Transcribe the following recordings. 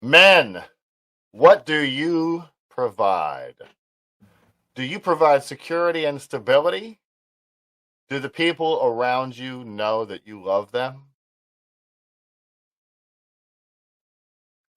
Men, what do you provide? Do you provide security and stability? Do the people around you know that you love them?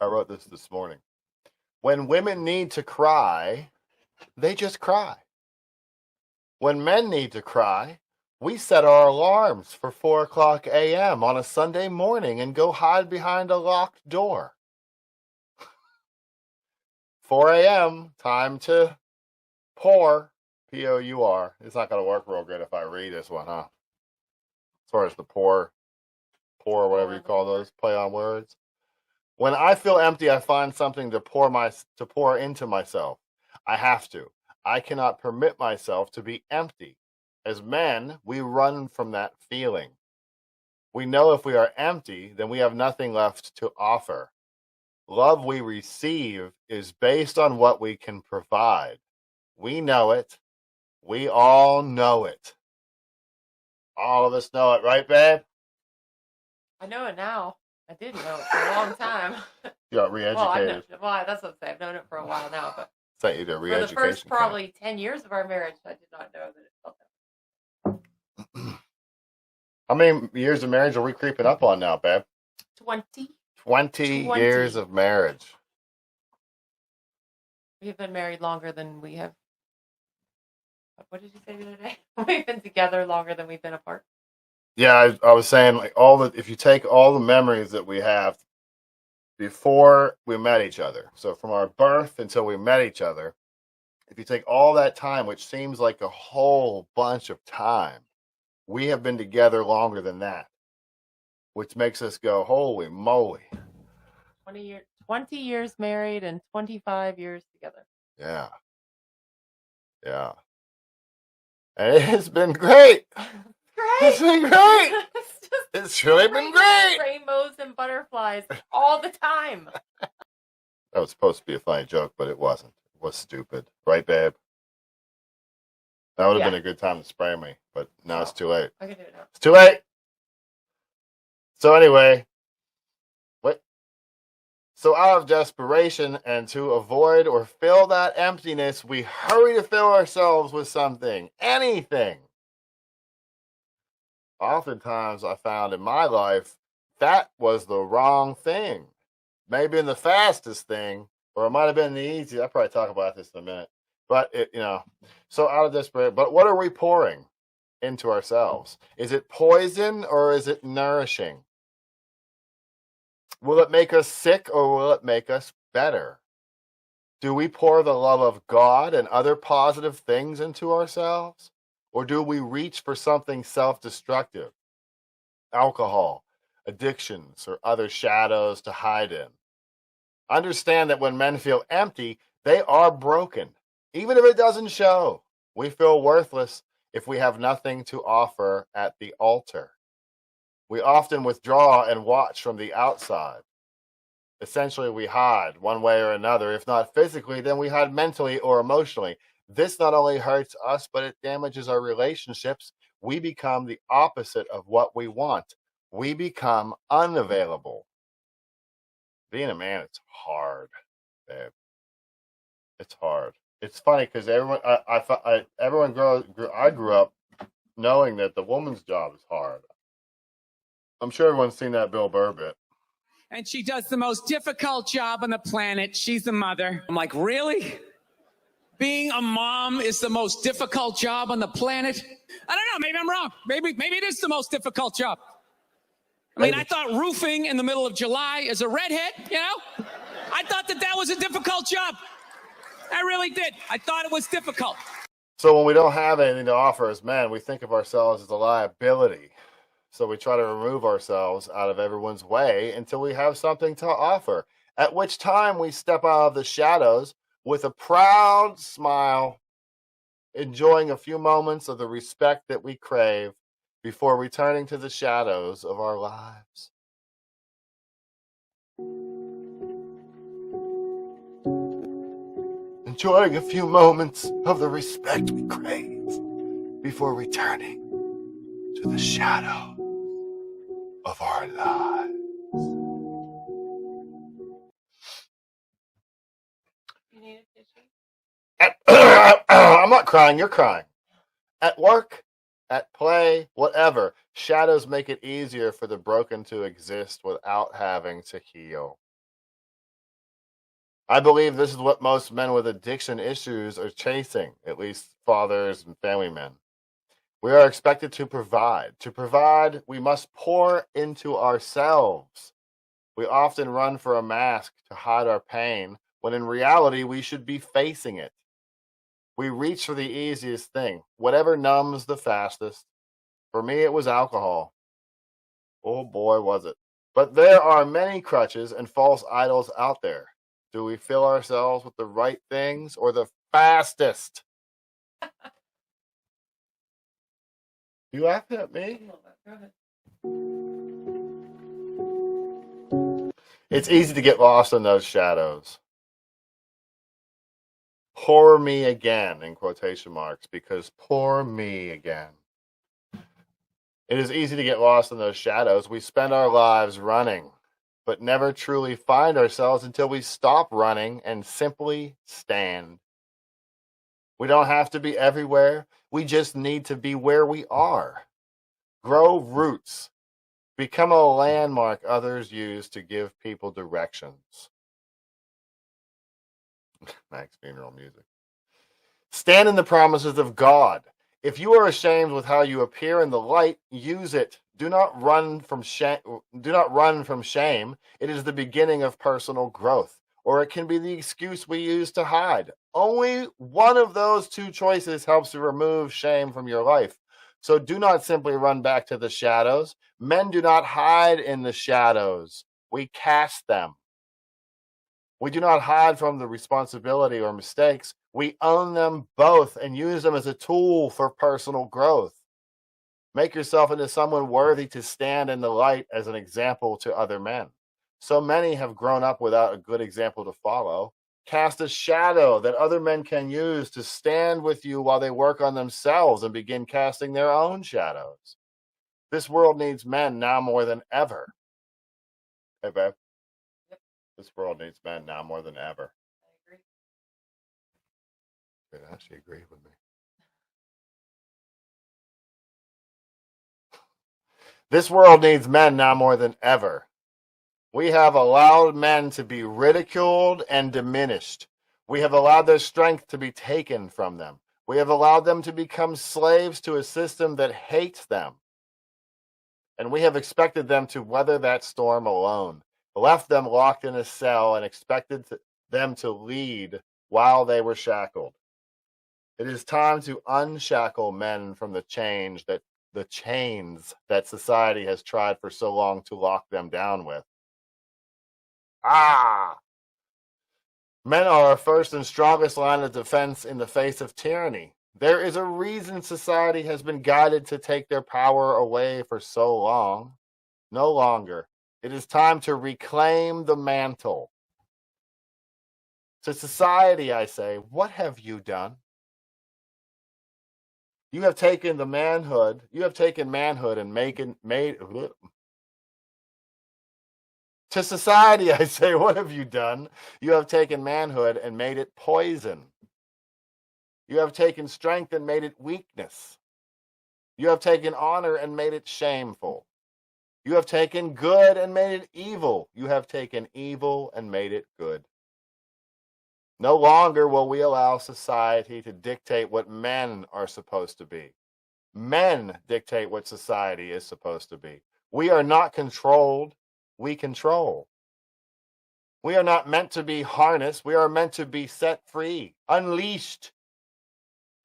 I wrote this morning. When women need to cry, they just cry. When men need to cry, we set our alarms for 4 o'clock a.m. on a Sunday morning and go hide behind a locked door. 4 a.m., time to pour, P-O-U-R. It's not going to work real good if I read this one, huh? As far as the pour, whatever you call those, play on words. When I feel empty, I find something to pour into myself. I have to. I cannot permit myself to be empty. As men, we run from that feeling. We know if we are empty, then we have nothing left to offer. Love we receive is based on what we can provide. We know it. We all know it. All of us know it, right, babe? I know it now. I didn't know it for a long time. You got re-educated. Well, that's what I'm saying. I've known it for a while now, but for the first probably 10 years of our marriage, I did not know that it felt that. How many years of marriage are we creeping up on now, babe? 20. 20 years of marriage. We've been married longer than we have. What did you say the other day? We've been together longer than we've been apart. Yeah, I was saying, like, if you take all the memories that we have before we met each other, so from our birth until we met each other, if you take all that time, which seems like a whole bunch of time, we have been together longer than that, which makes us go, holy moly. 20 years married and 25 years together. Yeah. Yeah. And it has been great. It's been great. It's really been great. Rainbows and butterflies all the time. That was supposed to be a funny joke, but it wasn't. It was stupid. Right, babe? That would have been a good time to spray me, but now it's too late. I can do it now. It's too late. So anyway, so out of desperation and to avoid or fill that emptiness, we hurry to fill ourselves with something, anything. Oftentimes, I found in my life, that was the wrong thing. Maybe in the fastest thing, or it might have been the easiest. I'll probably talk about this in a minute. But, so out of desperation. But what are we pouring into ourselves? Is it poison or is it nourishing? Will it make us sick or will it make us better? Do we pour the love of God and other positive things into ourselves? Or do we reach for something self-destructive? Alcohol, addictions, or other shadows to hide in. Understand that when men feel empty, they are broken. Even if it doesn't show, we feel worthless if we have nothing to offer at the altar. We often withdraw and watch from the outside. Essentially, we hide one way or another. If not physically, then we hide mentally or emotionally. This not only hurts us, but it damages our relationships. We become the opposite of what we want. We become unavailable. Being a man, it's hard, babe. It's hard. It's funny because I grew up knowing that the woman's job is hard. I'm sure everyone's seen that Bill Burr bit. And she does the most difficult job on the planet. She's a mother. I'm like, really? Being a mom is the most difficult job on the planet? I don't know. Maybe I'm wrong. Maybe it is the most difficult job. I mean, I thought roofing in the middle of July as a redhead, I thought that was a difficult job. I really did. I thought it was difficult. So when we don't have anything to offer as men, we think of ourselves as a liability. So we try to remove ourselves out of everyone's way until we have something to offer, at which time we step out of the shadows with a proud smile, enjoying a few moments of the respect that we crave before returning to the shadows of our lives. Enjoying a few moments of the respect we crave before returning to the shadow of our lives. I'm not crying, you're crying. At work, at play, whatever, shadows make it easier for the broken to exist without having to heal. I believe this is what most men with addiction issues are chasing, at least fathers and family men. We are expected to provide. To provide, we must pour into ourselves. We often run for a mask to hide our pain, when in reality, we should be facing it. We reach for the easiest thing, whatever numbs the fastest. For me, it was alcohol. Oh boy, was it. But there are many crutches and false idols out there. Do we fill ourselves with the right things or the fastest? You laughing at me? Go ahead. It's easy to get lost in those shadows. Poor me again, in quotation marks, because poor me again. It is easy to get lost in those shadows. We spend our lives running, but never truly find ourselves until we stop running and simply stand. We don't have to be everywhere. We just need to be where we are. Grow roots. Become a landmark others use to give people directions. Max funeral music. Stand in the promises of God. If you are ashamed with how you appear in the light, use it. Do not run from shame. It is the beginning of personal growth, or it can be the excuse we use to hide. Only one of those two choices helps to remove shame from your life. So do not simply run back to the shadows. Men do not hide in the shadows. We cast them. We do not hide from the responsibility or mistakes. We own them both and use them as a tool for personal growth. Make yourself into someone worthy to stand in the light as an example to other men. So many have grown up without a good example to follow. Cast a shadow that other men can use to stand with you while they work on themselves and begin casting their own shadows. This world needs men now more than ever. Hey, babe. Yep. This world needs men now more than ever. I agree. Good, she agreed with me. This world needs men now more than ever. We have allowed men to be ridiculed and diminished. We have allowed their strength to be taken from them. We have allowed them to become slaves to a system that hates them. And we have expected them to weather that storm alone, left them locked in a cell and expected them to lead while they were shackled. It is time to unshackle men from the chains that society has tried for so long to lock them down with. Men are our first and strongest line of defense in the face of tyranny. There is a reason society has been guided to take their power away for so long. No longer. It is time to reclaim the mantle. To society, I say, what have you done? You have taken manhood and made. To society, I say, what have you done? You have taken manhood and made it poison. You have taken strength and made it weakness. You have taken honor and made it shameful. You have taken good and made it evil. You have taken evil and made it good. No longer will we allow society to dictate what men are supposed to be. Men dictate what society is supposed to be. We are not controlled. We control. We are not meant to be harnessed. We are meant to be set free, unleashed.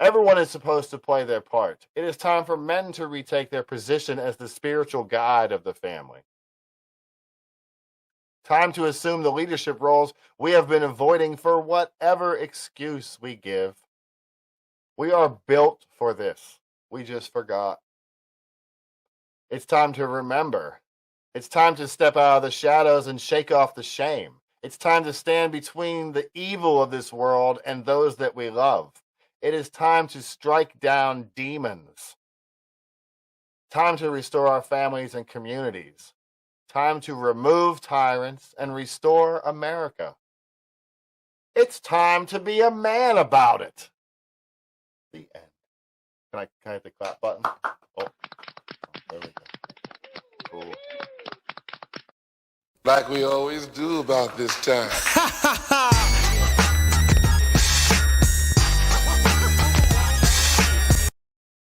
Everyone is supposed to play their part. It is time for men to retake their position as the spiritual guide of the family. Time to assume the leadership roles we have been avoiding for whatever excuse we give. We are built for this. We just forgot. It's time to remember. It's time to step out of the shadows and shake off the shame. It's time to stand between the evil of this world and those that we love. It is time to strike down demons. Time to restore our families and communities. Time to remove tyrants and restore America. It's time to be a man about it. The end. Can I hit the clap button? Oh, there we go. Cool. Like we always do about this time.